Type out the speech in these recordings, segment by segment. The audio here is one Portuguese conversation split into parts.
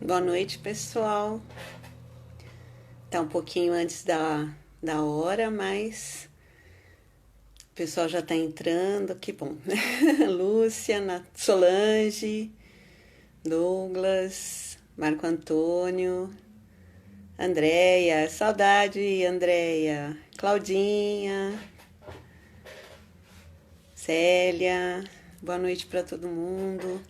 Boa noite, pessoal. Tá um pouquinho antes da hora, mas o pessoal já tá entrando, que bom. Lúcia, Solange, Douglas, Marco Antônio, Andréia, saudade, Andréia, Claudinha, Célia, boa noite para todo mundo.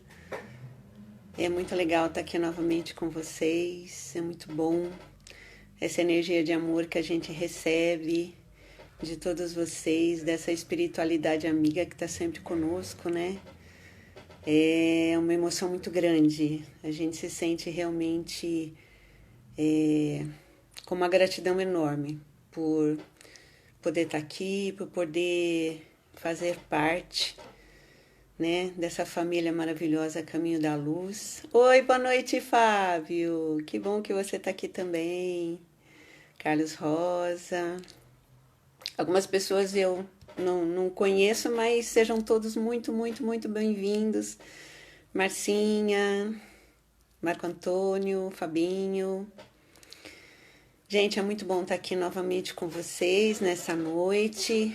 É muito legal estar aqui novamente com vocês, é muito bom essa energia de amor que a gente recebe de todos vocês, dessa espiritualidade amiga que está sempre conosco, né? É uma emoção muito grande, a gente se sente realmente com uma gratidão enorme por poder estar aqui, por poder fazer parte, né, dessa família maravilhosa Caminho da Luz. Oi, boa noite, Fábio. Que bom que você está aqui também. Carlos Rosa. Algumas pessoas eu não conheço, mas sejam todos muito, muito, muito bem-vindos. Marcinha, Marco Antônio, Fabinho. Gente, é muito bom estar aqui novamente com vocês nessa noite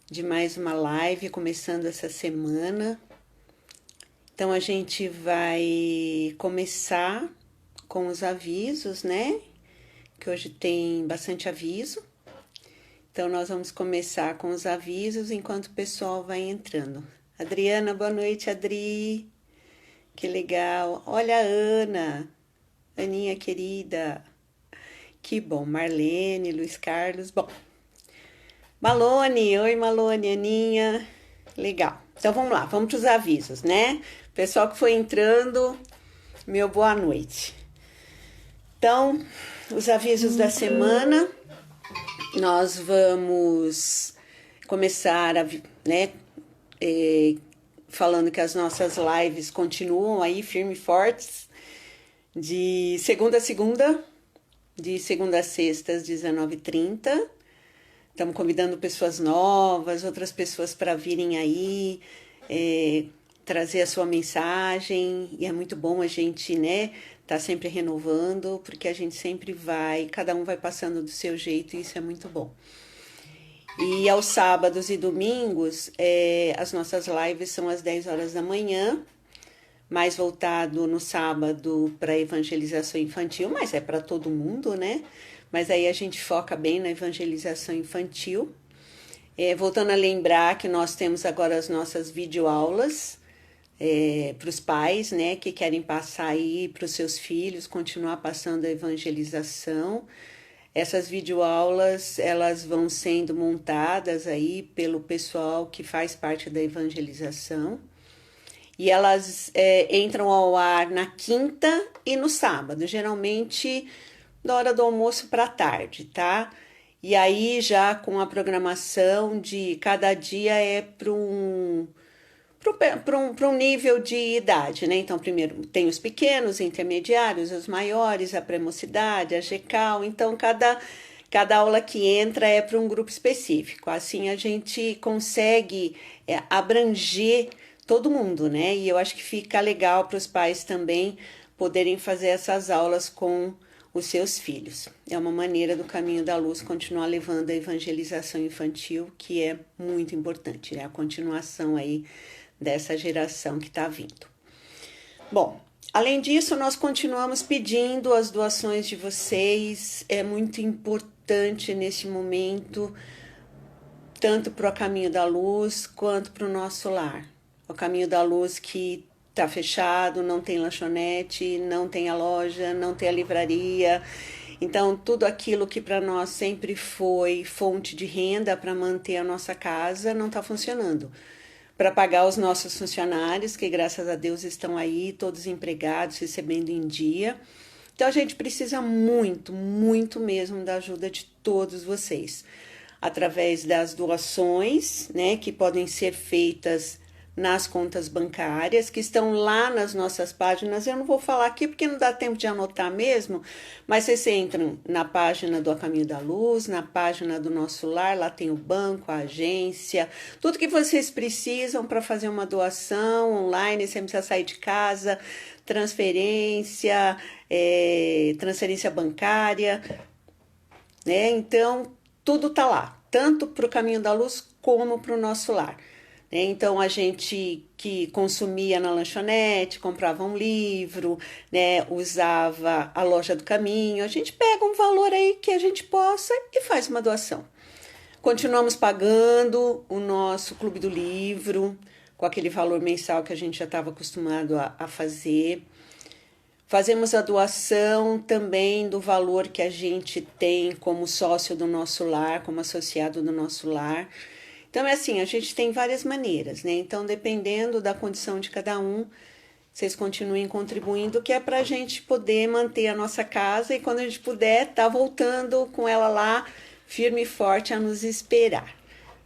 de mais uma live começando essa semana. Então a gente vai começar com os avisos, né? Que hoje tem bastante aviso. Então nós vamos começar com os avisos enquanto o pessoal vai entrando. Adriana, boa noite, Adri. Que legal. Olha a Ana, Aninha querida. Que bom. Marlene, Luiz Carlos. Bom, Malone, oi Malone, Aninha. Legal. Então vamos lá, vamos para os avisos, né? Pessoal que foi entrando, meu boa noite. Então, os avisos da semana, nós vamos começar, né, falando que as nossas lives continuam aí firme e fortes, de segunda a segunda, de segunda a sexta às 19h30. Estamos convidando pessoas novas, outras pessoas para virem aí, trazer a sua mensagem. E é muito bom a gente, né, tá sempre renovando, porque a gente sempre vai, cada um vai passando do seu jeito, e isso é muito bom. E aos sábados e domingos, as nossas lives são às 10 horas da manhã, mais voltado no sábado para evangelização infantil, mas é para todo mundo, né? Mas aí a gente foca bem na evangelização infantil. Voltando a lembrar que nós temos agora as nossas videoaulas para os pais, né, que querem passar aí para os seus filhos, continuar passando a evangelização. Essas videoaulas, elas vão sendo montadas aí pelo pessoal que faz parte da evangelização. E elas entram ao ar na quinta e no sábado, geralmente na hora do almoço para tarde, tá? E aí já com a programação de cada dia para um nível de idade, né? Então, primeiro tem os pequenos, intermediários, os maiores, a pré-mocidade, a GECAL. Então, cada aula que entra é para um grupo específico. Assim, a gente consegue abranger todo mundo, né? E eu acho que fica legal para os pais também poderem fazer essas aulas com os seus filhos. É uma maneira do Caminho da Luz continuar levando a evangelização infantil, que é muito importante, né? A continuação aí dessa geração que está vindo. Bom, além disso, nós continuamos pedindo as doações de vocês. É muito importante nesse momento, tanto para o Caminho da Luz quanto para o nosso lar. O Caminho da Luz que tá fechado, não tem lanchonete, não tem a loja, não tem a livraria. Então, tudo aquilo que para nós sempre foi fonte de renda para manter a nossa casa não está funcionando. Para pagar os nossos funcionários, que graças a Deus estão aí, todos empregados, recebendo em dia. Então, a gente precisa muito, muito mesmo da ajuda de todos vocês. Através das doações, né, que podem ser feitas nas contas bancárias, que estão lá nas nossas páginas. Eu não vou falar aqui porque não dá tempo de anotar mesmo, mas vocês entram na página do A Caminho da Luz, na página do Nosso Lar, lá tem o banco, a agência, tudo que vocês precisam para fazer uma doação online, sem precisar sair de casa, transferência bancária, né? Então, tudo tá lá, tanto para o Caminho da Luz como para o nosso lar. Né? Então, a gente que consumia na lanchonete, comprava um livro, né? Usava a loja do Caminho, a gente pega um valor aí que a gente possa e faz uma doação. Continuamos pagando o nosso Clube do Livro, com aquele valor mensal que a gente já estava acostumado a fazer. Fazemos a doação também do valor que a gente tem como sócio do nosso lar, como associado do nosso lar. Então, é assim, a gente tem várias maneiras, né? Então, dependendo da condição de cada um, vocês continuem contribuindo, que é para a gente poder manter a nossa casa e quando a gente puder, tá voltando com ela lá, firme e forte a nos esperar,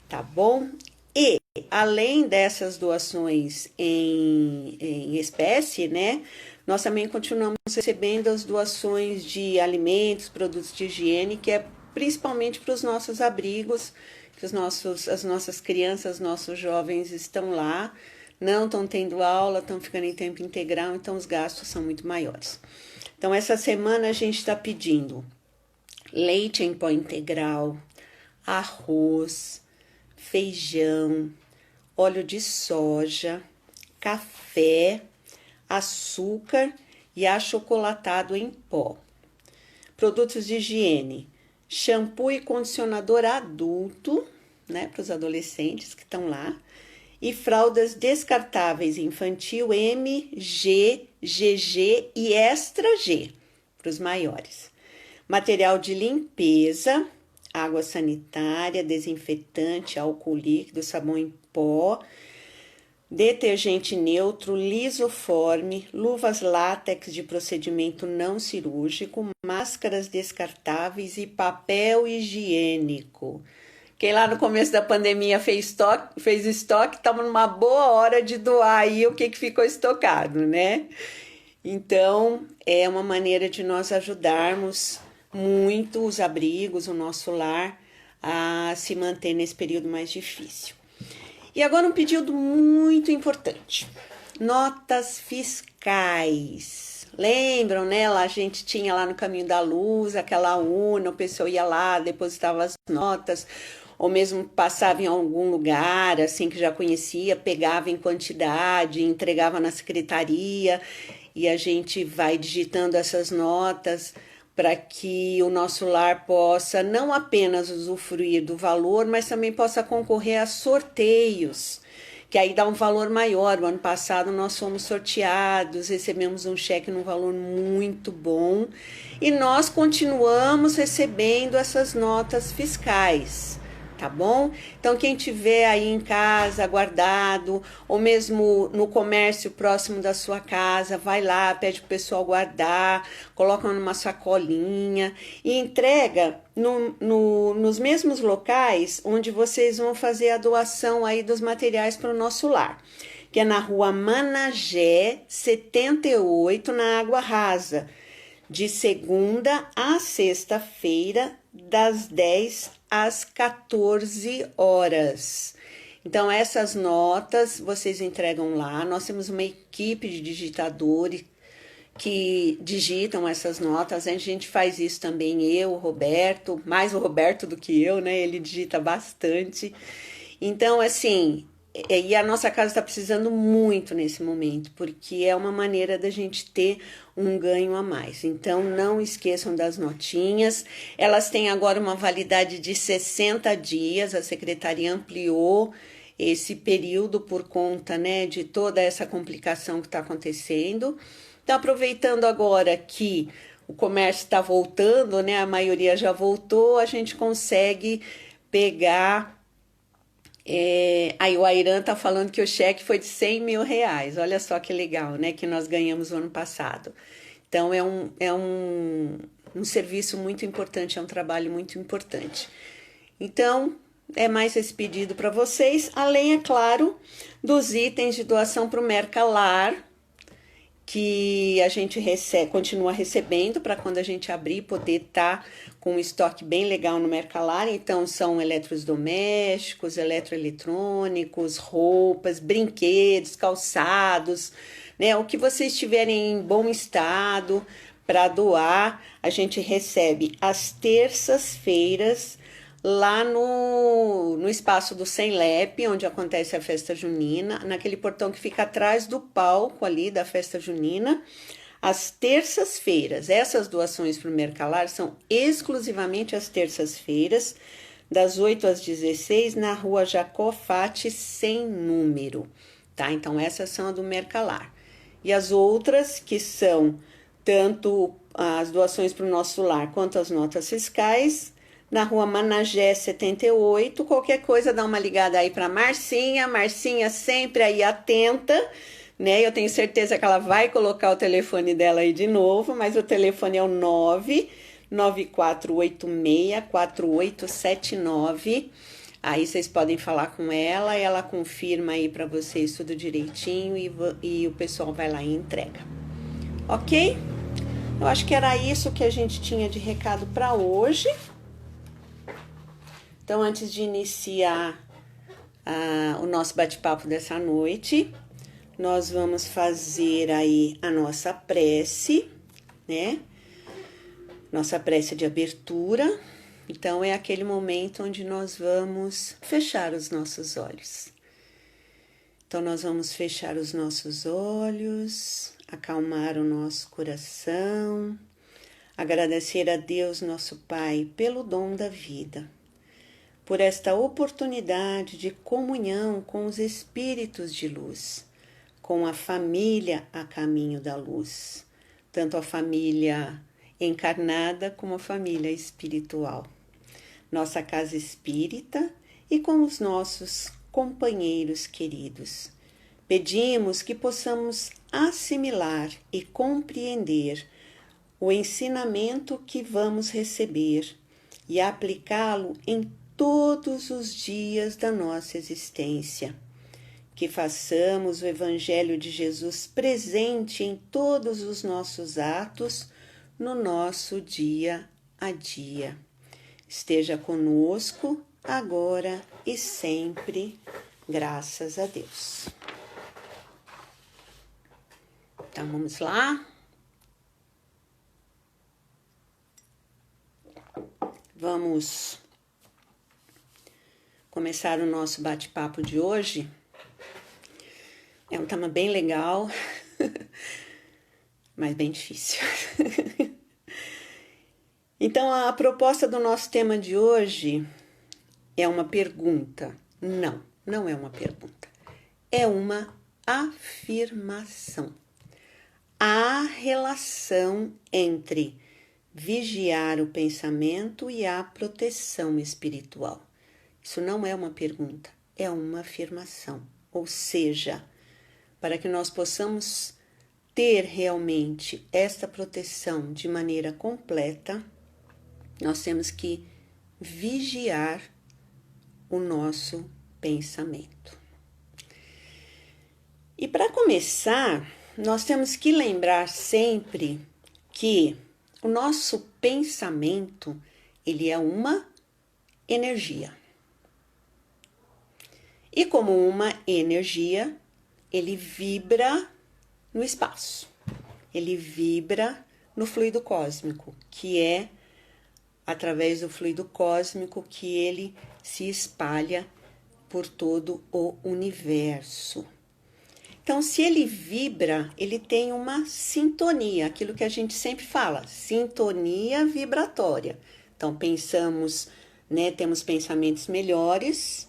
tá bom? E, além dessas doações em espécie, né? Nós também continuamos recebendo as doações de alimentos, produtos de higiene, que é principalmente para os nossos abrigos, que as nossas crianças, nossos jovens estão lá, não estão tendo aula, estão ficando em tempo integral, então os gastos são muito maiores. Então, essa semana a gente está pedindo leite em pó integral, arroz, feijão, óleo de soja, café, açúcar e achocolatado em pó. Produtos de higiene, shampoo e condicionador adulto, né, para os adolescentes que estão lá, e fraldas descartáveis infantil M, G, GG e Extra G, para os maiores. Material de limpeza, água sanitária, desinfetante, álcool líquido, sabão em pó, detergente neutro, lisoforme, luvas látex de procedimento não cirúrgico, máscaras descartáveis e papel higiênico. Quem lá no começo da pandemia fez estoque, estava numa boa hora de doar aí o que ficou estocado, né? Então, é uma maneira de nós ajudarmos muito os abrigos, o nosso lar, a se manter nesse período mais difícil. E agora um pedido muito importante. Notas fiscais. Lembram, né? Lá a gente tinha lá no Caminho da Luz, aquela urna, o pessoal ia lá, depositava as notas, ou mesmo passava em algum lugar, assim, que já conhecia, pegava em quantidade, entregava na secretaria, e a gente vai digitando essas notas para que o nosso lar possa não apenas usufruir do valor, mas também possa concorrer a sorteios, que aí dá um valor maior. O ano passado nós fomos sorteados, recebemos um cheque num valor muito bom e nós continuamos recebendo essas notas fiscais. Tá bom? Então, quem tiver aí em casa guardado, ou mesmo no comércio próximo da sua casa, vai lá, pede pro pessoal guardar, coloca numa sacolinha e entrega nos mesmos locais onde vocês vão fazer a doação aí dos materiais para o nosso lar, que é na rua Managé, 78, na Água Rasa, de segunda a sexta-feira, das 10 às 14 horas. Então, essas notas vocês entregam lá. Nós temos uma equipe de digitadores que digitam essas notas. A gente faz isso também, eu, o Roberto, mais o Roberto do que eu, né? Ele digita bastante. Então, assim, e a nossa casa está precisando muito nesse momento, porque é uma maneira da gente ter um ganho a mais. Então, não esqueçam das notinhas. Elas têm agora uma validade de 60 dias, a secretaria ampliou esse período por conta, né, de toda essa complicação que está acontecendo. Então, aproveitando agora que o comércio está voltando, né, a maioria já voltou, a gente consegue pegar. Aí o Airan tá falando que o cheque foi de 100 mil reais. Olha só que legal, né? Que nós ganhamos o ano passado. Então é um serviço muito importante, é um trabalho muito importante. Então, é mais esse pedido para vocês, além, é claro, dos itens de doação para o Mercalar, que a gente continua recebendo para quando a gente abrir poder estar com um estoque bem legal no Mercalar. Então, são eletrodomésticos, eletroeletrônicos, roupas, brinquedos, calçados, né? O que vocês tiverem em bom estado para doar, a gente recebe às terças-feiras lá no espaço do Semlep, onde acontece a festa junina, naquele portão que fica atrás do palco ali da festa junina, às terças-feiras. Essas doações para o Mercalar são exclusivamente às terças-feiras, das 8 às 16, na rua Jacofati, sem número, tá? Então, essas são as do Mercalar. E as outras, que são tanto as doações para o Nosso Lar quanto as notas fiscais, na rua Managé 78, qualquer coisa dá uma ligada aí para Marcinha sempre aí atenta, né? Eu tenho certeza que ela vai colocar o telefone dela aí de novo, mas o telefone é o 994864879. Aí vocês podem falar com ela e ela confirma aí para vocês tudo direitinho e o pessoal vai lá e entrega. Ok? Eu acho que era isso que a gente tinha de recado para hoje. Então, antes de iniciar o nosso bate-papo dessa noite, nós vamos fazer aí a nossa prece, né? Nossa prece de abertura. Então, é aquele momento onde nós vamos fechar os nossos olhos. Então, nós vamos fechar os nossos olhos, acalmar o nosso coração, agradecer a Deus, nosso Pai, pelo dom da vida, por esta oportunidade de comunhão com os espíritos de luz, com a família a caminho da luz, tanto a família encarnada como a família espiritual, nossa casa espírita e com os nossos companheiros queridos. Pedimos que possamos assimilar e compreender o ensinamento que vamos receber e aplicá-lo em todos os dias da nossa existência. Que façamos o Evangelho de Jesus presente em todos os nossos atos, no nosso dia a dia. Esteja conosco, agora e sempre, graças a Deus. Então, vamos lá. Vamos começar o nosso bate-papo de hoje. É um tema bem legal, mas bem difícil. Então, a proposta do nosso tema de hoje é uma pergunta. Não, não é uma pergunta. É uma afirmação. A relação entre vigiar o pensamento e a proteção espiritual. Isso não é uma pergunta, é uma afirmação. Ou seja, para que nós possamos ter realmente esta proteção de maneira completa, nós temos que vigiar o nosso pensamento. E para começar, nós temos que lembrar sempre que o nosso pensamento, ele é uma energia. E como uma energia, ele vibra no espaço. Ele vibra no fluido cósmico, que é através do fluido cósmico que ele se espalha por todo o universo. Então, se ele vibra, ele tem uma sintonia, aquilo que a gente sempre fala, sintonia vibratória. Então, pensamos, né, temos pensamentos melhores,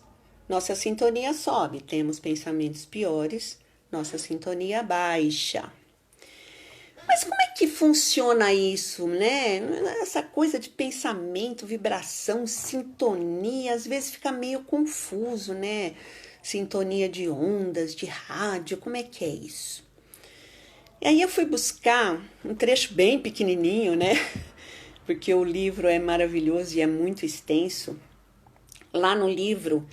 nossa sintonia sobe. Temos pensamentos piores, nossa sintonia baixa. Mas como é que funciona isso, né? Essa coisa de pensamento, vibração, sintonia, às vezes fica meio confuso, né? Sintonia de ondas, de rádio, como é que é isso? E aí eu fui buscar um trecho bem pequenininho, né? Porque o livro é maravilhoso e é muito extenso. Lá no livro,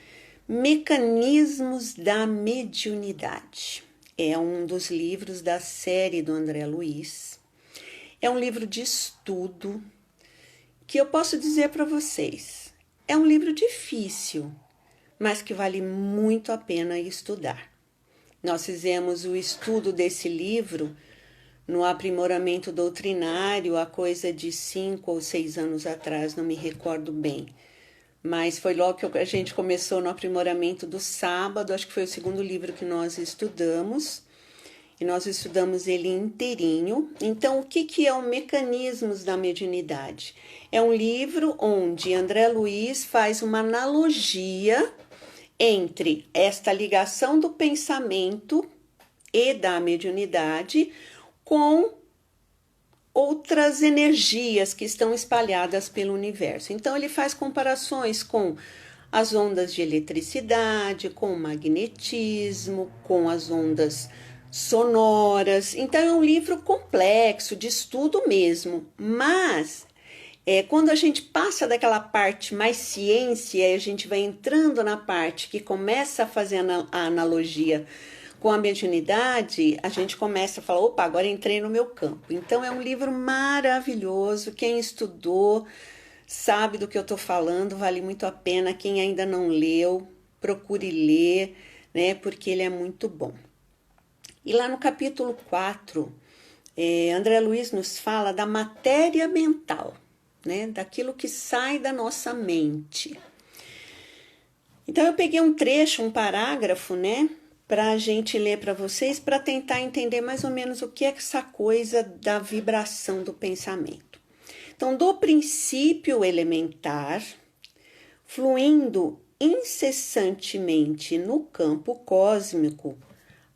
Mecanismos da Mediunidade. É um dos livros da série do André Luiz. É um livro de estudo que eu posso dizer para vocês. É um livro difícil, mas que vale muito a pena estudar. Nós fizemos o estudo desse livro no aprimoramento doutrinário há coisa de 5 ou 6 anos atrás, não me recordo bem. Mas foi logo que a gente começou no aprimoramento do sábado, acho que foi o segundo livro que nós estudamos. E nós estudamos ele inteirinho. Então, o que é o Mecanismos da Mediunidade? É um livro onde André Luiz faz uma analogia entre esta ligação do pensamento e da mediunidade com outras energias que estão espalhadas pelo universo. Então, ele faz comparações com as ondas de eletricidade, com o magnetismo, com as ondas sonoras. Então, é um livro complexo, de estudo mesmo, mas quando a gente passa daquela parte mais ciência e a gente vai entrando na parte que começa a fazer a analogia com a mediunidade, a gente começa a falar, opa, agora entrei no meu campo. Então, é um livro maravilhoso, quem estudou sabe do que eu estou falando, vale muito a pena. Quem ainda não leu, procure ler, né, porque ele é muito bom. E lá no capítulo 4, André Luiz nos fala da matéria mental, né? Daquilo que sai da nossa mente. Então, eu peguei um trecho, um parágrafo, né? Para a gente ler para vocês, para tentar entender mais ou menos o que é essa coisa da vibração do pensamento. Então, do princípio elementar, fluindo incessantemente no campo cósmico,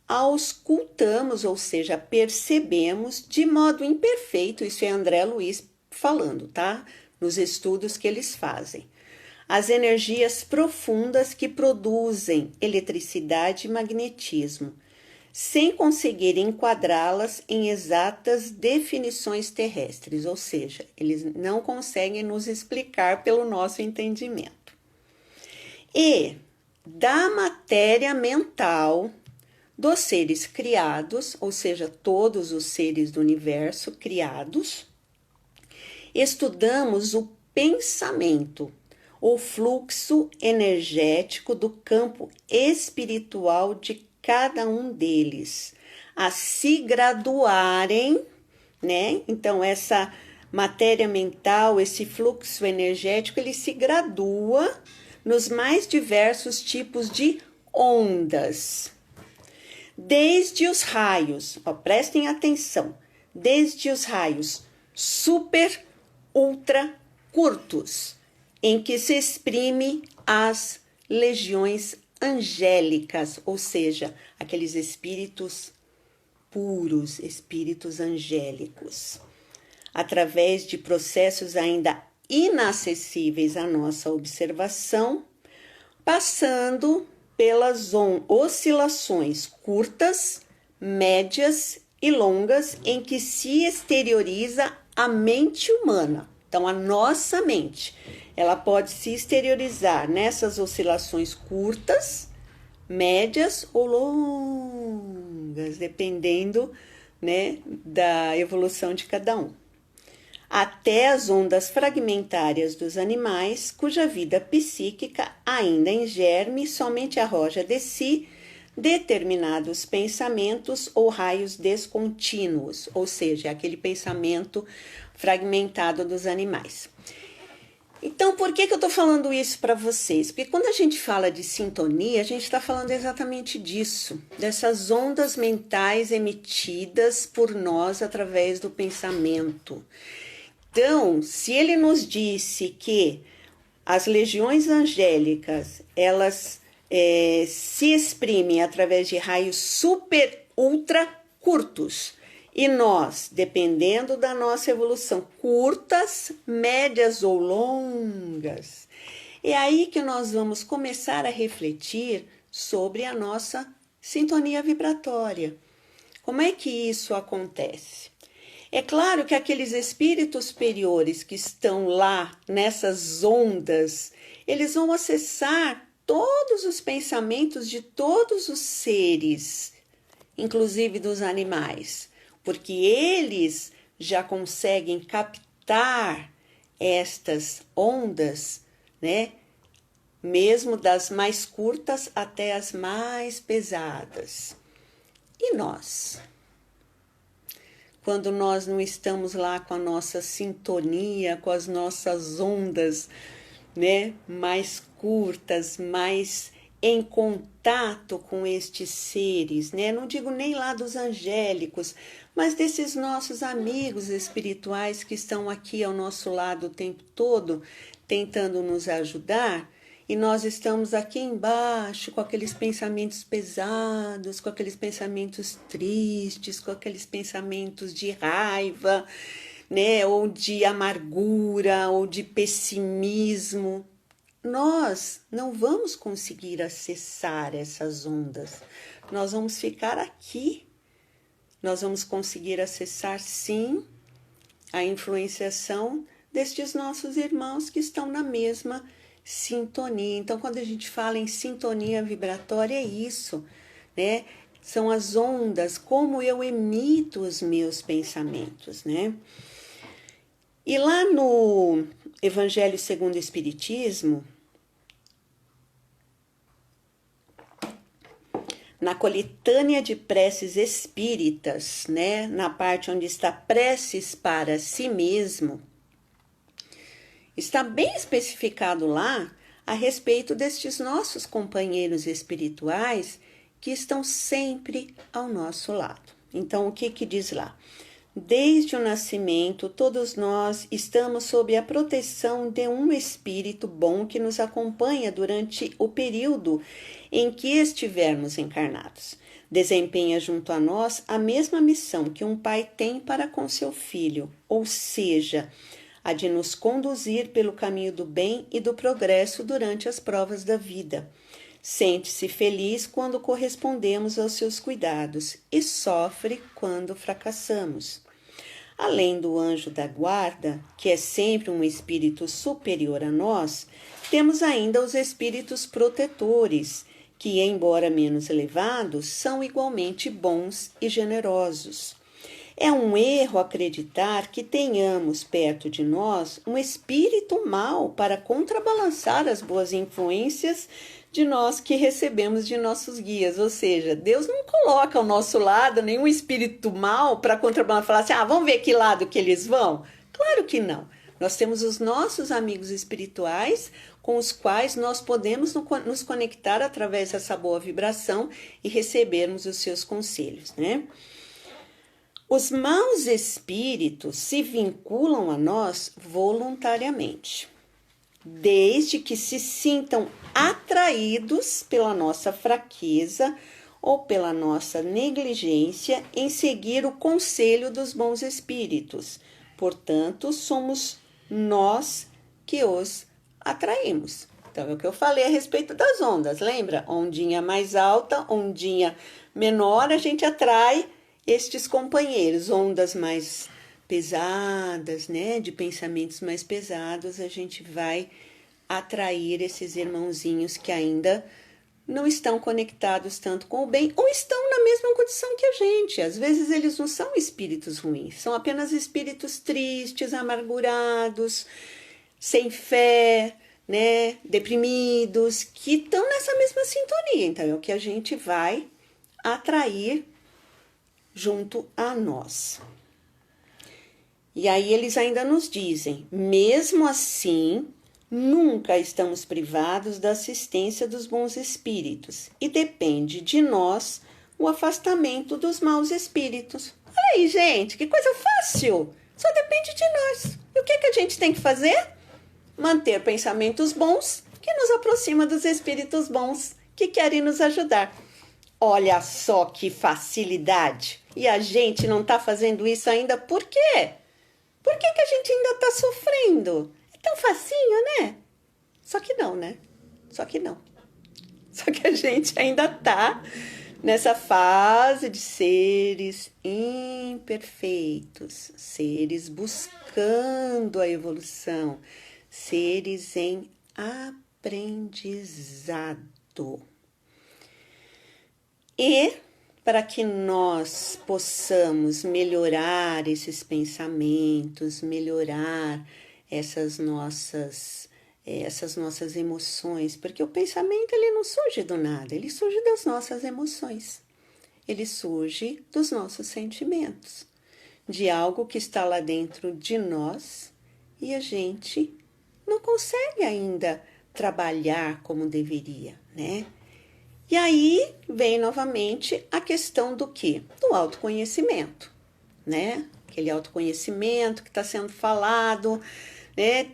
auscultamos, ou seja, percebemos de modo imperfeito, isso é André Luiz falando, tá? Nos estudos que eles fazem. As energias profundas que produzem eletricidade e magnetismo, sem conseguir enquadrá-las em exatas definições terrestres, ou seja, eles não conseguem nos explicar pelo nosso entendimento. E da matéria mental dos seres criados, ou seja, todos os seres do universo criados, estudamos o pensamento, o fluxo energético do campo espiritual de cada um deles, a se graduarem, né? Então, essa matéria mental, esse fluxo energético, ele se gradua nos mais diversos tipos de ondas. Desde os raios, prestem atenção, desde os raios super, ultra curtos, em que se exprime as legiões angélicas, ou seja, aqueles espíritos puros, espíritos angélicos, através de processos ainda inacessíveis à nossa observação, passando pelas oscilações curtas, médias e longas em que se exterioriza a mente humana. Então, a nossa mente, ela pode se exteriorizar nessas oscilações curtas, médias ou longas, dependendo, né, da evolução de cada um. Até as ondas fragmentárias dos animais, cuja vida psíquica, ainda em germe, somente arroja de si determinados pensamentos ou raios descontínuos, ou seja, aquele pensamento fragmentado dos animais. Então, por que eu estou falando isso para vocês? Porque quando a gente fala de sintonia, a gente está falando exatamente disso, dessas ondas mentais emitidas por nós através do pensamento. Então, se ele nos disse que as legiões angélicas, elas se exprimem através de raios super, ultra curtos, e nós, dependendo da nossa evolução, curtas, médias ou longas, é aí que nós vamos começar a refletir sobre a nossa sintonia vibratória. Como é que isso acontece? É claro que aqueles espíritos superiores que estão lá nessas ondas, eles vão acessar todos os pensamentos de todos os seres, inclusive dos animais, porque eles já conseguem captar estas ondas, né? Mesmo das mais curtas até as mais pesadas. E nós? Quando nós não estamos lá com a nossa sintonia, com as nossas ondas, né, mais curtas, mais em contato com estes seres, né? Não digo nem lá dos angélicos, mas desses nossos amigos espirituais que estão aqui ao nosso lado o tempo todo, tentando nos ajudar, e nós estamos aqui embaixo com aqueles pensamentos pesados, com aqueles pensamentos tristes, com aqueles pensamentos de raiva, né, ou de amargura, ou de pessimismo. Nós não vamos conseguir acessar essas ondas. Nós vamos ficar aqui. Nós vamos conseguir acessar, sim, a influenciação destes nossos irmãos que estão na mesma sintonia. Então, quando a gente fala em sintonia vibratória, é isso, né? São as ondas, como eu emito os meus pensamentos, né? E lá no Evangelho segundo o Espiritismo, na coletânea de preces espíritas, né, na parte onde está preces para si mesmo, está bem especificado lá a respeito destes nossos companheiros espirituais que estão sempre ao nosso lado. Então, o que diz lá? Desde o nascimento, todos nós estamos sob a proteção de um espírito bom que nos acompanha durante o período em que estivermos encarnados. Desempenha junto a nós a mesma missão que um pai tem para com seu filho, ou seja, a de nos conduzir pelo caminho do bem e do progresso durante as provas da vida. Sente-se feliz quando correspondemos aos seus cuidados e sofre quando fracassamos. Além do anjo da guarda, que é sempre um espírito superior a nós, temos ainda os espíritos protetores, que, embora menos elevados, são igualmente bons e generosos. É um erro acreditar que tenhamos perto de nós um espírito mau para contrabalançar as boas influências de nós que recebemos de nossos guias. Ou seja, Deus não coloca ao nosso lado nenhum espírito mau para contrabalançar, falar assim, vamos ver que lado que eles vão? Claro que não. Nós temos os nossos amigos espirituais com os quais nós podemos nos conectar através dessa boa vibração e recebermos os seus conselhos, né? Os maus espíritos se vinculam a nós voluntariamente, desde que se sintam atraídos pela nossa fraqueza ou pela nossa negligência em seguir o conselho dos bons espíritos. Portanto, somos nós que os atraímos. Então, é o que eu falei a respeito das ondas, lembra? Ondinha mais alta, ondinha menor, a gente atrai estes companheiros. Ondas mais pesadas, né, de pensamentos mais pesados, a gente vai atrair esses irmãozinhos que ainda não estão conectados tanto com o bem ou estão na mesma condição que a gente. Às vezes eles não são espíritos ruins, são apenas espíritos tristes, amargurados, sem fé, né, deprimidos, que estão nessa mesma sintonia. Então é o que a gente vai atrair junto a nós. E aí eles ainda nos dizem, mesmo assim, nunca estamos privados da assistência dos bons espíritos e depende de nós o afastamento dos maus espíritos. Olha aí, gente, que coisa fácil! Só depende de nós. E o que a gente tem que fazer? Manter pensamentos bons que nos aproximam dos espíritos bons que querem nos ajudar. Olha só que facilidade! E a gente não está fazendo isso ainda por quê? Por que a gente ainda está sofrendo? É tão facinho, né? Só que não, né? Só que não. Só que a gente ainda está nessa fase de seres imperfeitos, seres buscando a evolução, seres em aprendizado. E para que nós possamos melhorar esses pensamentos, melhorar essas nossas emoções, porque o pensamento ele não surge do nada, ele surge das nossas emoções. ele surge dos nossos sentimentos, de algo que está lá dentro de nós e a gente não consegue ainda trabalhar como deveria, né? E aí vem novamente a questão do quê? Do autoconhecimento, né? Aquele autoconhecimento que está sendo falado, né?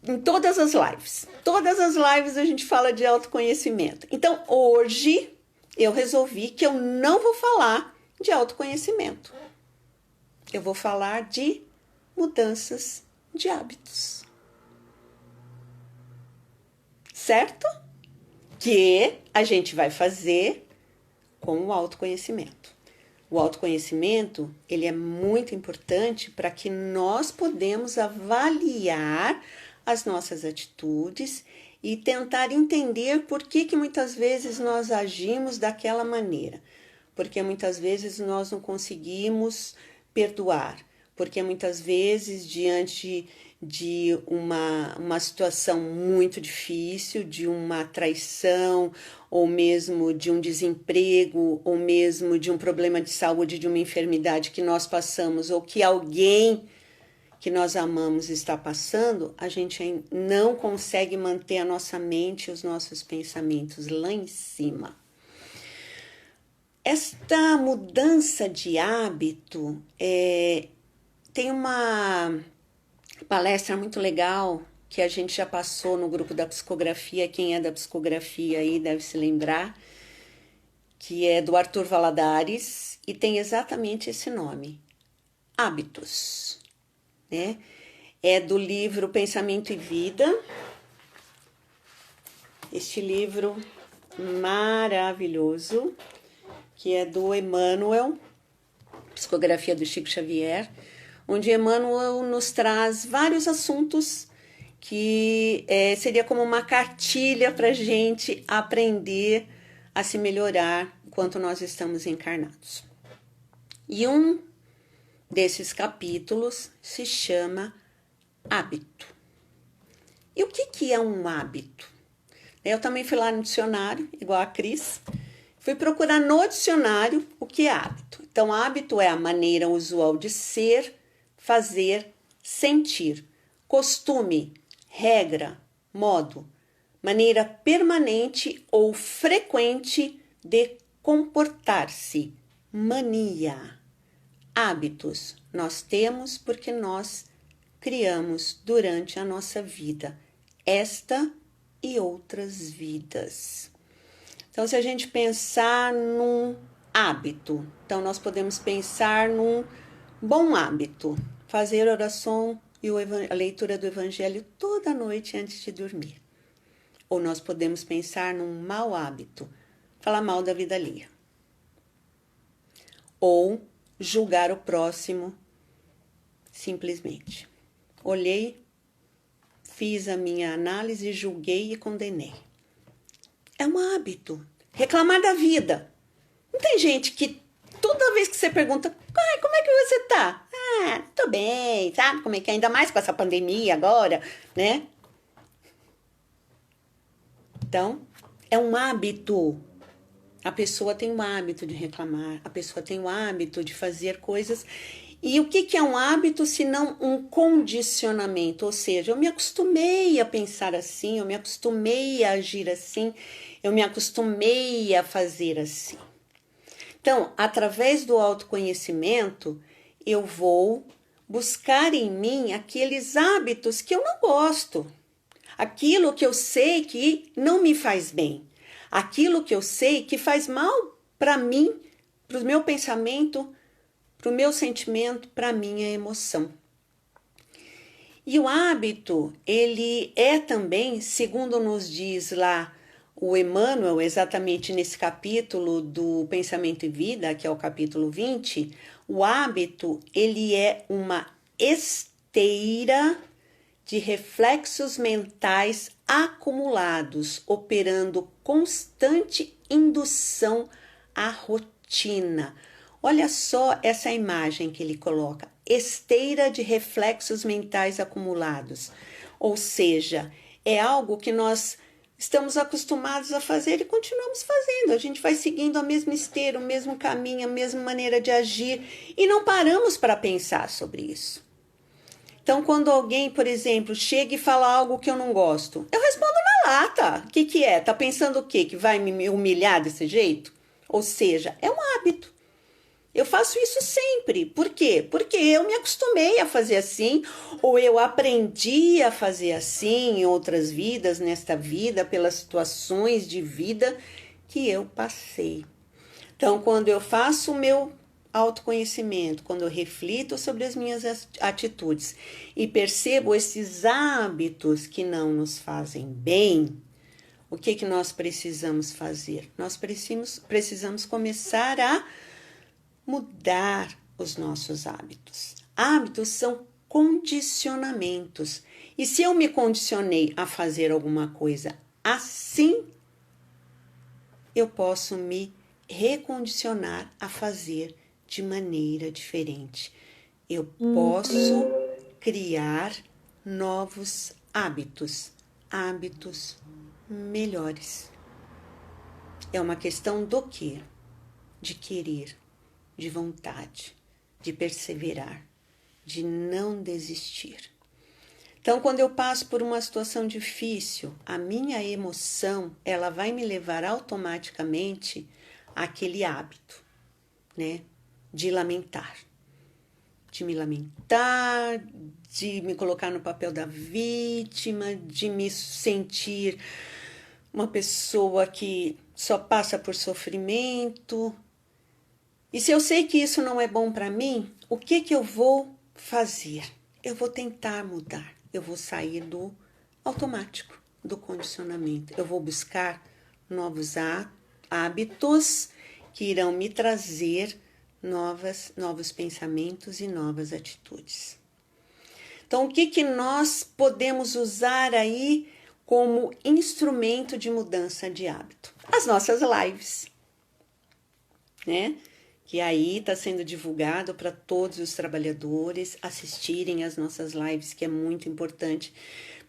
Em todas as lives. Todas as lives a gente fala de autoconhecimento. Então, hoje, eu resolvi que eu não vou falar de autoconhecimento. Eu vou falar de mudanças de hábitos. Certo? Que a gente vai fazer com o autoconhecimento. O autoconhecimento, ele é muito importante para que nós podemos avaliar as nossas atitudes e tentar entender por que muitas vezes nós agimos daquela maneira. Porque muitas vezes nós não conseguimos perdoar. Porque muitas vezes, diante de uma situação muito difícil, de uma traição, ou mesmo de um desemprego, ou mesmo de um problema de saúde, de uma enfermidade que nós passamos, ou que alguém que nós amamos está passando, a gente não consegue manter a nossa mente e os nossos pensamentos lá em cima. Esta mudança de hábito tem uma palestra muito legal que a gente já passou no grupo da psicografia. Quem é da psicografia aí deve se lembrar, que é do Arthur Valadares e tem exatamente esse nome, Hábitos, né? É do livro Pensamento e Vida, este livro maravilhoso, que é do Emmanuel, psicografia do Chico Xavier, onde Emmanuel nos traz vários assuntos que seria como uma cartilha para a gente aprender a se melhorar enquanto nós estamos encarnados. E um desses capítulos se chama hábito. E o que é um hábito? Eu também fui lá no dicionário, igual a Cris, fui procurar no dicionário o que é hábito. Então, hábito é a maneira usual de ser, fazer, sentir, costume, regra, modo, maneira permanente ou frequente de comportar-se, mania. Hábitos nós temos porque nós criamos durante a nossa vida, esta e outras vidas. Então, se a gente pensar num hábito, então nós podemos pensar num bom hábito, fazer oração e a leitura do Evangelho toda noite antes de dormir. Ou nós podemos pensar num mau hábito, falar mal da vida alheia. Ou julgar o próximo simplesmente. Olhei, fiz a minha análise, julguei e condenei. É um hábito. Reclamar da vida. Não tem gente que toda vez que você pergunta, como é que você tá? Tô bem, sabe como é que é? Ainda mais com essa pandemia agora, né? Então, é um hábito. A pessoa tem um hábito de reclamar, a pessoa tem um hábito de fazer coisas. E o que é um hábito se não um condicionamento? Ou seja, eu me acostumei a pensar assim, eu me acostumei a agir assim, eu me acostumei a fazer assim. Então, através do autoconhecimento, eu vou buscar em mim aqueles hábitos que eu não gosto, aquilo que eu sei que não me faz bem, aquilo que eu sei que faz mal para mim, para o meu pensamento, para o meu sentimento, para a minha emoção. E o hábito, ele é também, segundo nos diz lá o Emmanuel, exatamente nesse capítulo do Pensamento e Vida, que é o capítulo 20, o hábito, ele é uma esteira de reflexos mentais acumulados, operando constante indução à rotina. Olha só essa imagem que ele coloca, esteira de reflexos mentais acumulados. Ou seja, é algo que nós estamos acostumados a fazer e continuamos fazendo. A gente vai seguindo a mesma esteira, o mesmo caminho, a mesma maneira de agir e não paramos para pensar sobre isso. Então, quando alguém, por exemplo, chega e fala algo que eu não gosto, eu respondo na lata. O que que é? Tá pensando o quê? Que vai me humilhar desse jeito? Ou seja, é um hábito. Eu faço isso sempre. Por quê? Porque eu me acostumei a fazer assim, ou eu aprendi a fazer assim em outras vidas, nesta vida, pelas situações de vida que eu passei. Então, quando eu faço o meu autoconhecimento, quando eu reflito sobre as minhas atitudes e percebo esses hábitos que não nos fazem bem, o que que nós precisamos fazer? Nós precisamos começar a mudar os nossos hábitos. Hábitos são condicionamentos. E se eu me condicionei a fazer alguma coisa assim, eu posso me recondicionar a fazer de maneira diferente. Eu posso criar novos hábitos, hábitos melhores. É uma questão do quê? De querer, de vontade, de perseverar, de não desistir. Então, quando eu passo por uma situação difícil, a minha emoção, ela vai me levar automaticamente àquele hábito, né? De lamentar. De me lamentar, de me colocar no papel da vítima, de me sentir uma pessoa que só passa por sofrimento. E se eu sei que isso não é bom para mim, o que que eu vou fazer? Eu vou tentar mudar. Eu vou sair do automático, do condicionamento. Eu vou buscar novos hábitos que irão me trazer novos pensamentos e novas atitudes. Então, o que que nós podemos usar aí como instrumento de mudança de hábito? As nossas lives, né? Que aí está sendo divulgado para todos os trabalhadores assistirem às nossas lives, que é muito importante,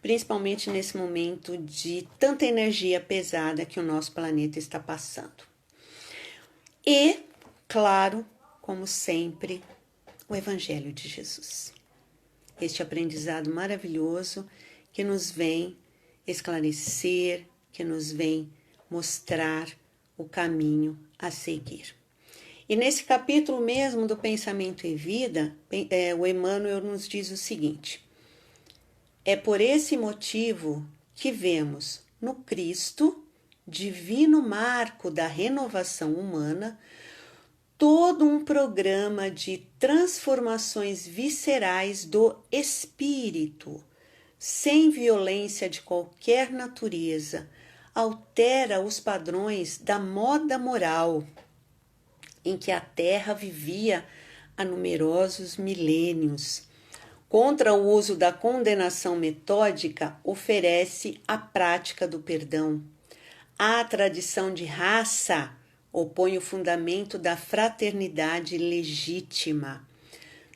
principalmente nesse momento de tanta energia pesada que o nosso planeta está passando. E, claro, como sempre, o Evangelho de Jesus. Este aprendizado maravilhoso que nos vem esclarecer, que nos vem mostrar o caminho a seguir. E nesse capítulo mesmo do Pensamento e Vida, o Emmanuel nos diz o seguinte: é por esse motivo que vemos no Cristo, divino marco da renovação humana, todo um programa de transformações viscerais do espírito, sem violência de qualquer natureza, altera os padrões da moda moral em que a Terra vivia há numerosos milênios. Contra o uso da condenação metódica, oferece a prática do perdão. A tradição de raça opõe o fundamento da fraternidade legítima.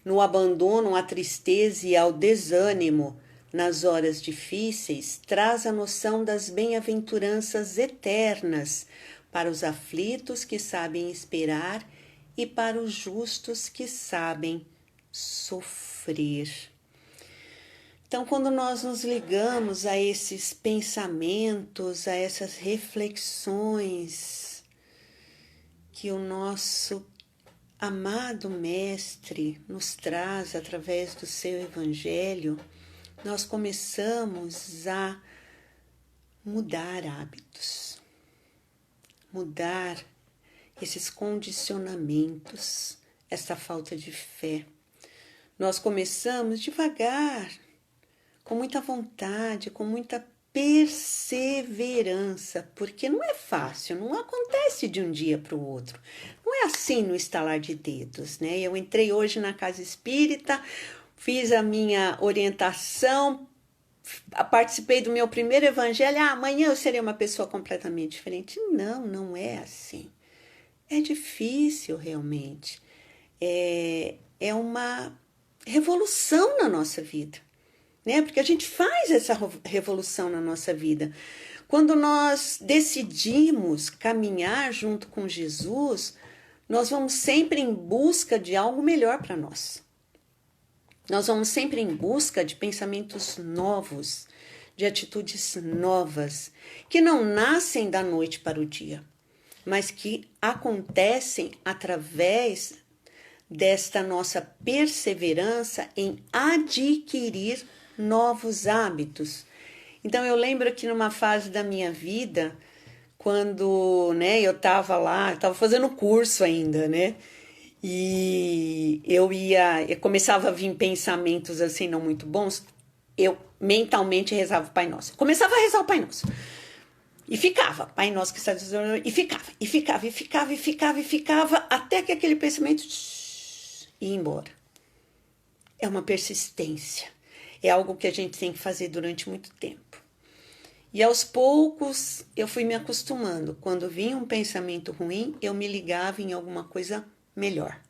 No abandono à tristeza e ao desânimo, nas horas difíceis, traz a noção das bem-aventuranças eternas para os aflitos que sabem esperar e para os justos que sabem sofrer. Então, quando nós nos ligamos a esses pensamentos, a essas reflexões que o nosso amado Mestre nos traz através do seu Evangelho, nós começamos a mudar hábitos, mudar esses condicionamentos, essa falta de fé. Nós começamos devagar, com muita vontade, com muita perseverança, porque não é fácil, não acontece de um dia para o outro. Não é assim no estalar de dedos, né? Eu entrei hoje na casa espírita, fiz a minha orientação, participei do meu primeiro evangelho, amanhã eu serei uma pessoa completamente diferente. Não, não é assim. É difícil realmente. É uma revolução na nossa vida. né? Porque a gente faz essa revolução na nossa vida. Quando nós decidimos caminhar junto com Jesus, nós vamos sempre em busca de algo melhor para nós. Nós vamos sempre em busca de pensamentos novos, de atitudes novas, que não nascem da noite para o dia, mas que acontecem através desta nossa perseverança em adquirir novos hábitos. Então eu lembro que numa fase da minha vida, quando, né, eu estava fazendo curso ainda, né? E eu começava a vir pensamentos assim não muito bons, eu mentalmente rezava o Pai Nosso. Começava a rezar o Pai Nosso. E ficava, Pai Nosso que está dizendo, e ficava, até que aquele pensamento ia embora. É uma persistência. É algo que a gente tem que fazer durante muito tempo. E aos poucos eu fui me acostumando. Quando vinha um pensamento ruim, eu me ligava em alguma coisa melhor.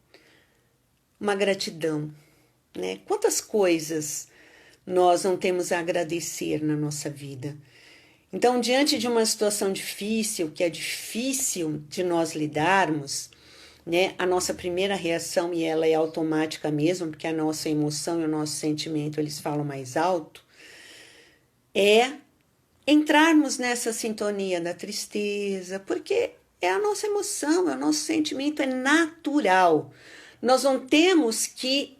Uma gratidão, né? Quantas coisas nós não temos a agradecer na nossa vida? Então, diante de uma situação difícil, que é difícil de nós lidarmos, né? A nossa primeira reação, e ela é automática mesmo, porque a nossa emoção e o nosso sentimento, eles falam mais alto, é entrarmos nessa sintonia da tristeza, porque é a nossa emoção, é o nosso sentimento, é natural. Nós não temos que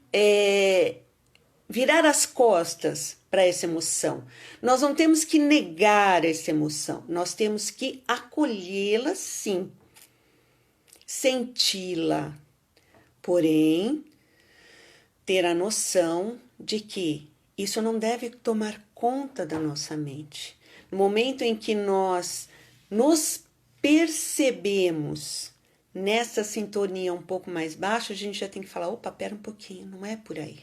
virar as costas para essa emoção. Nós não temos que negar essa emoção. Nós temos que acolhê-la, sim. Senti-la. Porém, ter a noção de que isso não deve tomar conta da nossa mente. No momento em que nós nos percebemos nessa sintonia um pouco mais baixa, a gente já tem que falar, opa, pera um pouquinho, não é por aí.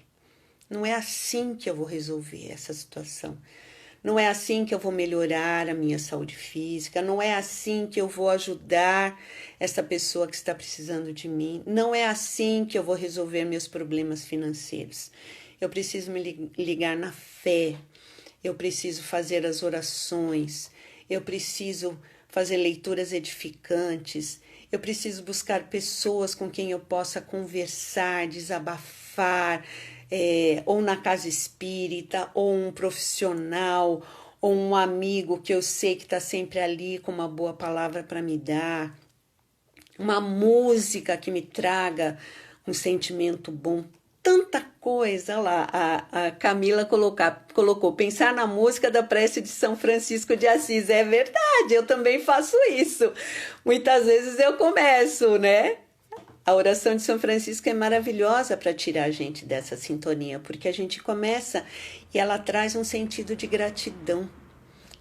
Não é assim que eu vou resolver essa situação. Não é assim que eu vou melhorar a minha saúde física. Não é assim que eu vou ajudar essa pessoa que está precisando de mim. Não é assim que eu vou resolver meus problemas financeiros. Eu preciso me ligar na fé. Eu preciso fazer as orações. Eu preciso fazer leituras edificantes. Eu preciso buscar pessoas com quem eu possa conversar, desabafar, ou na casa espírita, ou um profissional, ou um amigo que eu sei que está sempre ali com uma boa palavra para me dar, uma música que me traga um sentimento bom. Tanta coisa lá, a Camila colocou, pensar na música da prece de São Francisco de Assis. É verdade, eu também faço isso. Muitas vezes eu começo, né? A oração de São Francisco é maravilhosa para tirar a gente dessa sintonia, porque a gente começa e ela traz um sentido de gratidão.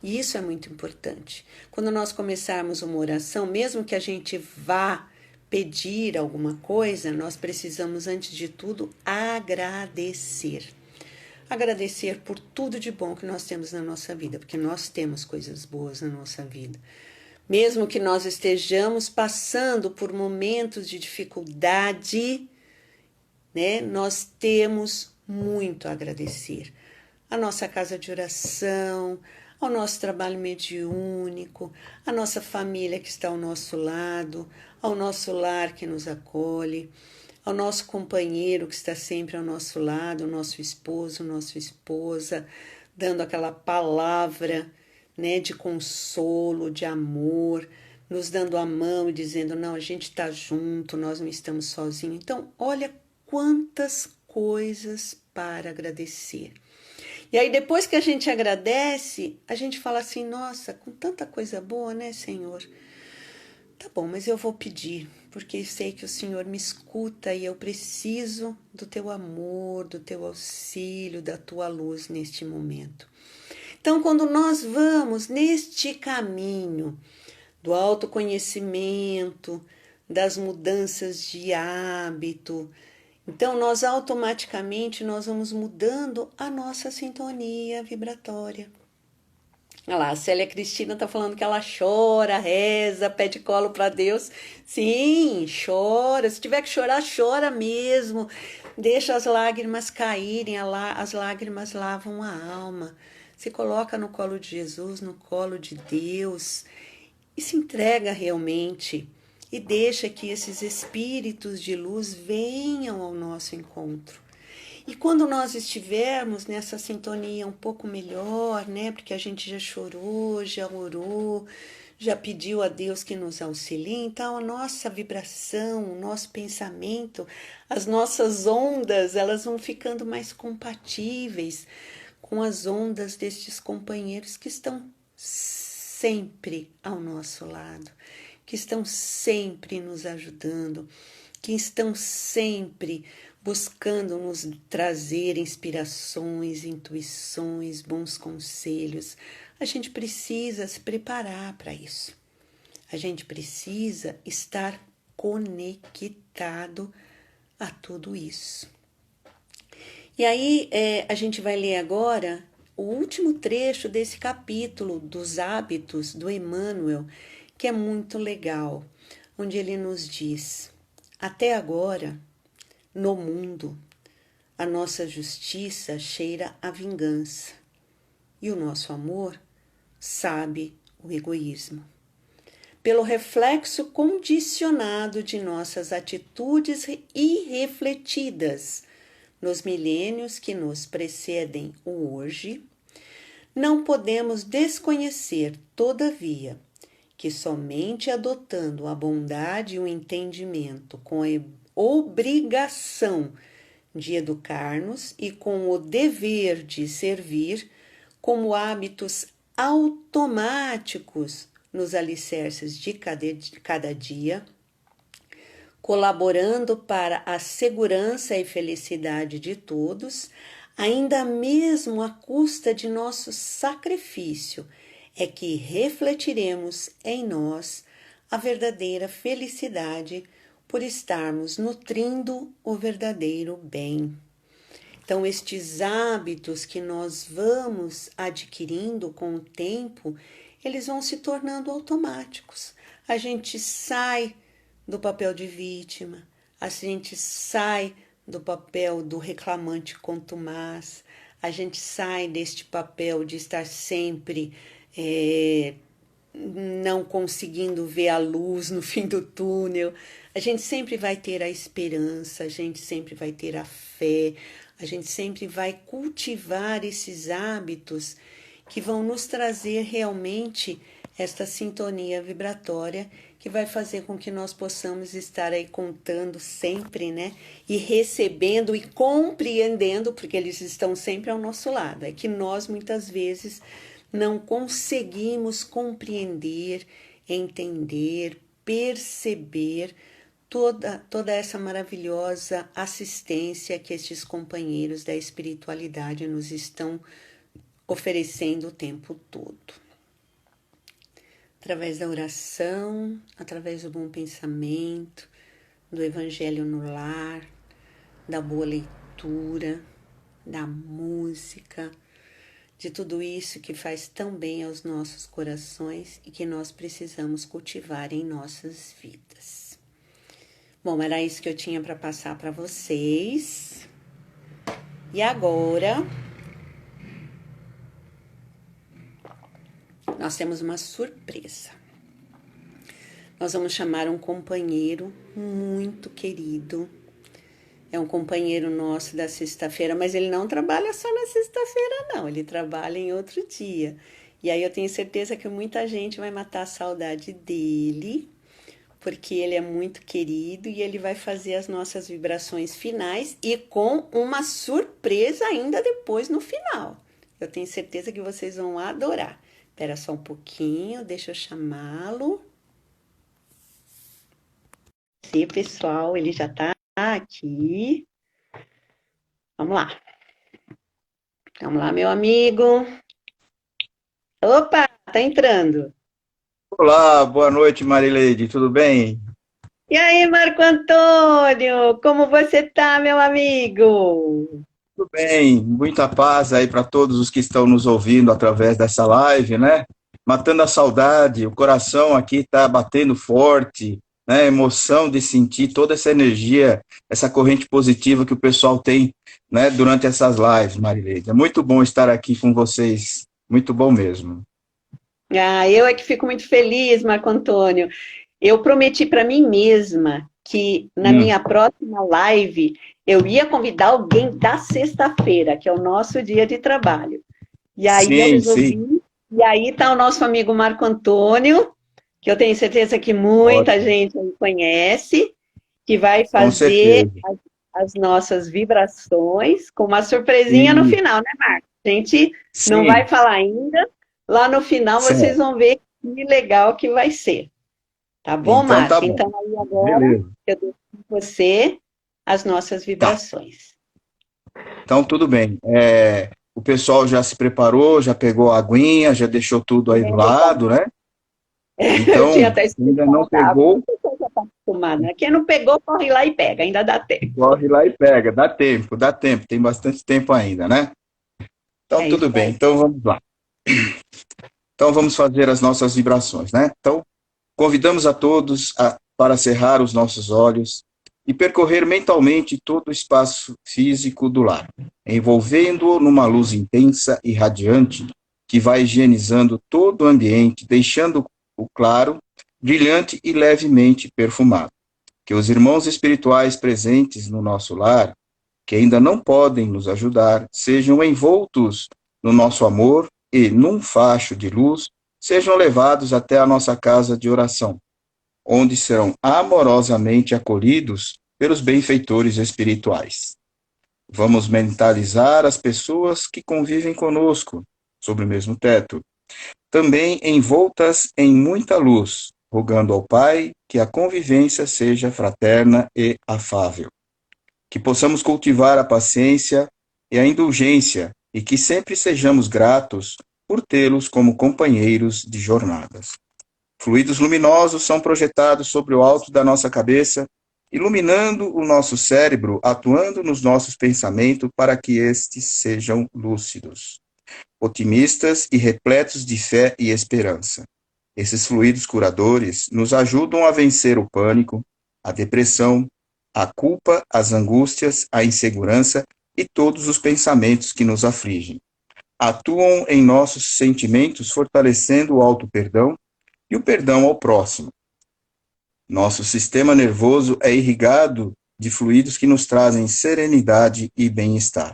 E isso é muito importante. Quando nós começarmos uma oração, mesmo que a gente vá pedir alguma coisa, nós precisamos, antes de tudo, agradecer. Agradecer por tudo de bom que nós temos na nossa vida, porque nós temos coisas boas na nossa vida. Mesmo que nós estejamos passando por momentos de dificuldade, né, nós temos muito a agradecer. A nossa casa de oração, ao nosso trabalho mediúnico, a nossa família que está ao nosso lado, ao nosso lar que nos acolhe, ao nosso companheiro que está sempre ao nosso lado, o nosso esposo, nossa esposa, dando aquela palavra, né, de consolo, de amor, nos dando a mão e dizendo, não, a gente está junto, nós não estamos sozinhos. Então, olha quantas coisas para agradecer. E aí, depois que a gente agradece, a gente fala assim, nossa, com tanta coisa boa, né, Senhor? Tá bom, mas eu vou pedir, porque sei que o Senhor me escuta e eu preciso do teu amor, do teu auxílio, da tua luz neste momento. Então, quando nós vamos neste caminho do autoconhecimento, das mudanças de hábito, então nós automaticamente nós vamos mudando a nossa sintonia vibratória. Olha lá, a Célia Cristina está falando que ela chora, reza, pede colo para Deus. Sim, chora. Se tiver que chorar, chora mesmo. Deixa as lágrimas caírem, as lágrimas lavam a alma. Se coloca no colo de Jesus, no colo de Deus e se entrega realmente e deixa que esses espíritos de luz venham ao nosso encontro. E quando nós estivermos nessa sintonia um pouco melhor, né? Porque a gente já chorou, já orou, já pediu a Deus que nos auxilie, então a nossa vibração, o nosso pensamento, as nossas ondas, elas vão ficando mais compatíveis com as ondas destes companheiros que estão sempre ao nosso lado, que estão sempre nos ajudando, que estão sempre buscando nos trazer inspirações, intuições, bons conselhos. A gente precisa se preparar para isso. A gente precisa estar conectado a tudo isso. E aí a gente vai ler agora o último trecho desse capítulo dos hábitos do Emmanuel, que é muito legal, onde ele nos diz: até agora, no mundo, a nossa justiça cheira a vingança e o nosso amor sabe o egoísmo. Pelo reflexo condicionado de nossas atitudes irrefletidas nos milênios que nos precedem o hoje, não podemos desconhecer, todavia, que somente adotando a bondade e o entendimento com a obrigação de educar-nos e com o dever de servir como hábitos automáticos nos alicerces de cada dia, colaborando para a segurança e felicidade de todos, ainda mesmo à custa de nosso sacrifício, é que refletiremos em nós a verdadeira felicidade por estarmos nutrindo o verdadeiro bem. Então, estes hábitos que nós vamos adquirindo com o tempo, eles vão se tornando automáticos. A gente sai do papel de vítima, a gente sai do papel do reclamante contumaz, a gente sai deste papel de estar sempre não conseguindo ver a luz no fim do túnel. A gente sempre vai ter a esperança, a gente sempre vai ter a fé, a gente sempre vai cultivar esses hábitos que vão nos trazer realmente esta sintonia vibratória que vai fazer com que nós possamos estar aí contando sempre, né? E recebendo e compreendendo, porque eles estão sempre ao nosso lado. É que nós, muitas vezes, não conseguimos compreender, entender, perceber toda essa maravilhosa assistência que estes companheiros da espiritualidade nos estão oferecendo o tempo todo. Através da oração, através do bom pensamento, do evangelho no lar, da boa leitura, da música, de tudo isso que faz tão bem aos nossos corações e que nós precisamos cultivar em nossas vidas. Bom, era isso que eu tinha para passar para vocês. E agora nós temos uma surpresa. Nós vamos chamar um companheiro muito querido. É um companheiro nosso da sexta-feira, mas ele não trabalha só na sexta-feira, não. Ele trabalha em outro dia. E aí eu tenho certeza que muita gente vai matar a saudade dele, porque ele é muito querido e ele vai fazer as nossas vibrações finais e com uma surpresa ainda depois no final. Eu tenho certeza que vocês vão adorar. Espera só um pouquinho, deixa eu chamá-lo. Sim, pessoal, ele já está aqui. Vamos lá. Vamos lá, meu amigo. Opa, tá entrando. Olá, boa noite, Marileide, tudo bem? E aí, Marco Antônio, como você tá, meu amigo? Tudo bem, muita paz aí para todos os que estão nos ouvindo através dessa live, né? Matando a saudade, o coração aqui está batendo forte, né, a emoção de sentir toda essa energia, essa corrente positiva que o pessoal tem, né, durante essas lives, Marileide. É muito bom estar aqui com vocês, muito bom mesmo. Ah, eu é que fico muito feliz, Marco Antônio. Eu prometi para mim mesma que na Hum, minha próxima live eu ia convidar alguém da sexta-feira, que é o nosso dia de trabalho. E aí eu sim, sim, resolvi, e aí está o nosso amigo Marco Antônio, que eu tenho certeza que muita ótimo, gente conhece, que vai com fazer certeza. as nossas vibrações com uma surpresinha no E, final, né, Marco? A gente não vai sim, falar ainda, lá no final vocês certo. vão ver que legal que vai ser. Tá bom, Então tá Marco? bom, Então aí agora beleza. eu deixo com você as nossas Tá, vibrações. então tudo bem. O pessoal já se preparou, já pegou a aguinha, já deixou tudo aí do lado, né? Eu tinha Então, até ainda esquecido não da água, pegou, mas você já está acostumado, né? Quem não pegou, corre lá e pega, ainda dá tempo. corre lá e pega. Dá tempo, tem bastante tempo ainda, né? Então, É isso tudo bem. aí. Então, vamos lá. Então, vamos fazer as nossas vibrações, né? Então, convidamos a todos para cerrar os nossos olhos e percorrer mentalmente todo o espaço físico do lar, envolvendo-o numa luz intensa e radiante que vai higienizando todo o ambiente, deixando-o claro, brilhante e levemente perfumado. Que os irmãos espirituais presentes no nosso lar, que ainda não podem nos ajudar, sejam envoltos no nosso amor e, num facho de luz, sejam levados até a nossa casa de oração, onde serão amorosamente acolhidos pelos benfeitores espirituais. Vamos mentalizar as pessoas que convivem conosco, sob o mesmo teto, também envoltas em muita luz, rogando ao Pai que a convivência seja fraterna e afável, que possamos cultivar a paciência e a indulgência e que sempre sejamos gratos por tê-los como companheiros de jornadas. Fluidos luminosos são projetados sobre o alto da nossa cabeça, iluminando o nosso cérebro, atuando nos nossos pensamentos para que estes sejam lúcidos, otimistas e repletos de fé e esperança. Esses fluidos curadores nos ajudam a vencer o pânico, a depressão, a culpa, as angústias, a insegurança e todos os pensamentos que nos afligem. Atuam em nossos sentimentos, fortalecendo o auto-perdão e o perdão ao próximo. Nosso sistema nervoso é irrigado de fluidos que nos trazem serenidade e bem-estar.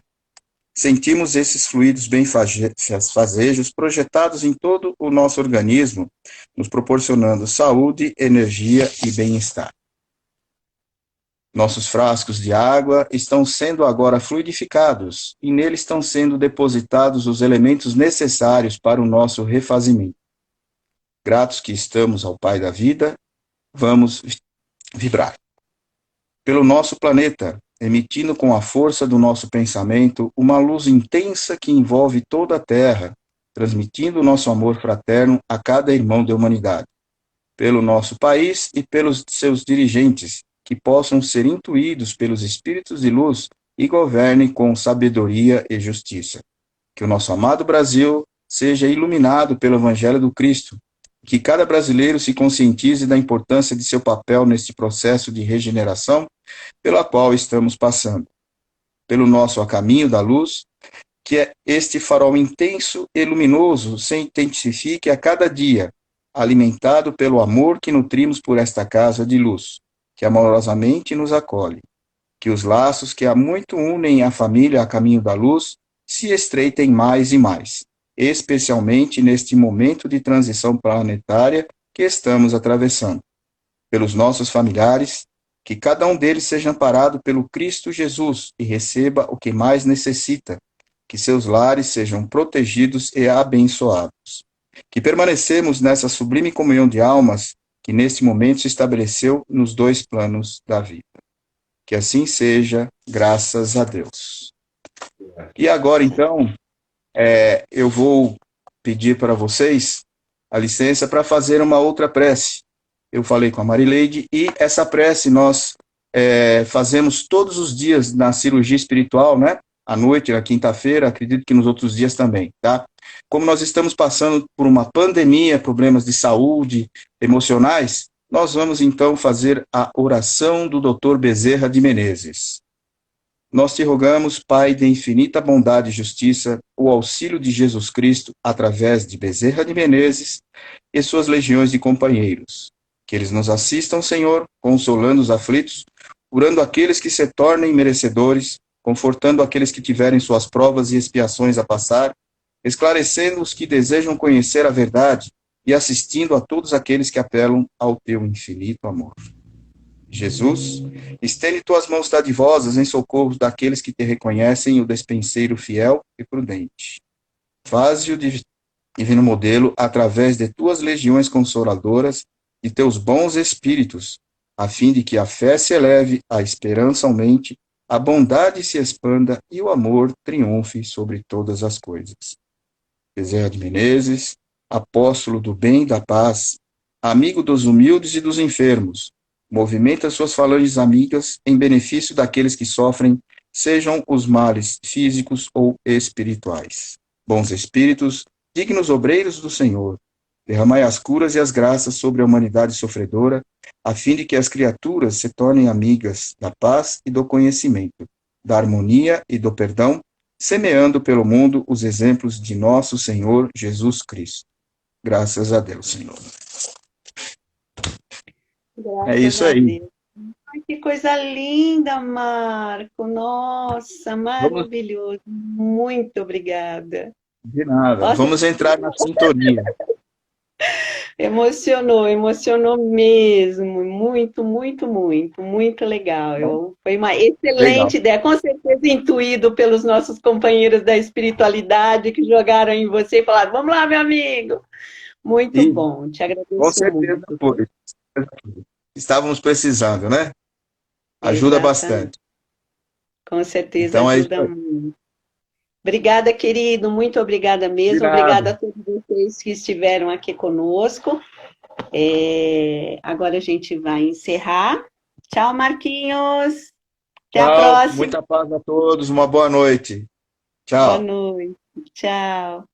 Sentimos esses fluidos benfazejos projetados em todo o nosso organismo, nos proporcionando saúde, energia e bem-estar. Nossos frascos de água estão sendo agora fluidificados e neles estão sendo depositados os elementos necessários para o nosso refazimento. Gratos que estamos ao Pai da vida, vamos vibrar. Pelo nosso planeta, emitindo com a força do nosso pensamento uma luz intensa que envolve toda a Terra, transmitindo o nosso amor fraterno a cada irmão da humanidade. Pelo nosso país e pelos seus dirigentes, que possam ser intuídos pelos espíritos de luz e governem com sabedoria e justiça. Que o nosso amado Brasil seja iluminado pelo Evangelho do Cristo, que cada brasileiro se conscientize da importância de seu papel neste processo de regeneração pela qual estamos passando. Pelo nosso a caminho da luz, que é este farol intenso e luminoso se intensifique a cada dia, alimentado pelo amor que nutrimos por esta casa de luz, que amorosamente nos acolhe. Que os laços que há muito unem a família a caminho da luz se estreitem mais e mais, especialmente neste momento de transição planetária que estamos atravessando. Pelos nossos familiares, que cada um deles seja amparado pelo Cristo Jesus e receba o que mais necessita, que seus lares sejam protegidos e abençoados. Que permanecemos nessa sublime comunhão de almas que neste momento se estabeleceu nos dois planos da vida. Que assim seja, graças a Deus. E agora, então, eu vou pedir para vocês a licença para fazer uma outra prece. Eu falei com a Marileide e essa prece nós fazemos todos os dias na cirurgia espiritual, né? À noite, na quinta-feira, acredito que nos outros dias também, tá? Como nós estamos passando por uma pandemia, problemas de saúde, emocionais, nós vamos então fazer a oração do Dr. Bezerra de Menezes. Nós te rogamos, Pai de infinita bondade e justiça, o auxílio de Jesus Cristo através de Bezerra de Menezes e suas legiões de companheiros. Que eles nos assistam, Senhor, consolando os aflitos, curando aqueles que se tornem merecedores, confortando aqueles que tiverem suas provas e expiações a passar, esclarecendo os que desejam conhecer a verdade e assistindo a todos aqueles que apelam ao teu infinito amor. Jesus, estende tuas mãos dadivosas em socorro daqueles que te reconhecem o despenseiro fiel e prudente. Faze-o divino modelo através de tuas legiões consoladoras e teus bons espíritos, a fim de que a fé se eleve, a esperança aumente, a bondade se expanda e o amor triunfe sobre todas as coisas. Bezerra de Menezes, apóstolo do bem e da paz, amigo dos humildes e dos enfermos, movimenta suas falanges amigas em benefício daqueles que sofrem, sejam os males físicos ou espirituais. Bons espíritos, dignos obreiros do Senhor, derramai as curas e as graças sobre a humanidade sofredora, a fim de que as criaturas se tornem amigas da paz e do conhecimento, da harmonia e do perdão, semeando pelo mundo os exemplos de nosso Senhor Jesus Cristo. Graças a Deus, Senhor. É Graças isso a aí. Deus. Ai, que coisa linda, Marco. Nossa, Vamos, maravilhoso. Muito obrigada. de nada. Nossa, Vamos entrar na sintonia. emocionou, emocionou mesmo. Muito, muito, muito, muito legal. Foi uma Legal. excelente ideia, com certeza intuído pelos nossos companheiros da espiritualidade que jogaram em você e falaram: vamos lá, meu amigo. Muito E bom, te com agradeço certeza muito. foi. Estávamos precisando, né? Ajuda Exatamente, bastante. com certeza Então é isso ajuda aí. muito. Obrigada, querido, muito obrigada De mesmo. Obrigada nada. a todos vocês que estiveram aqui conosco. Agora a gente vai encerrar. Tchau, Marquinhos. Até a Tchau. próxima. Muita paz a todos. Uma boa noite. Boa Tchau. noite. Tchau.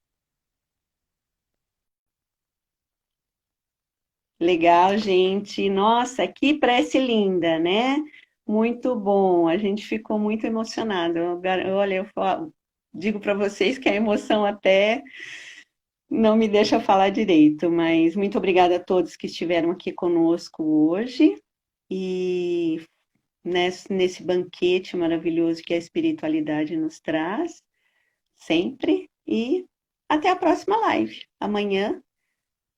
Legal, gente. Nossa, que prece linda, né? Muito bom. A gente ficou muito emocionado. Olha, digo para vocês que a emoção até não me deixa falar direito, mas muito obrigada a todos que estiveram aqui conosco hoje e nesse banquete maravilhoso que a espiritualidade nos traz, sempre. E até a próxima live. Amanhã,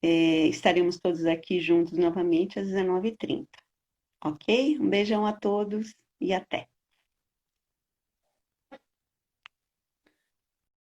estaremos todos aqui juntos novamente às 19h30. Ok? Um beijão a todos e até.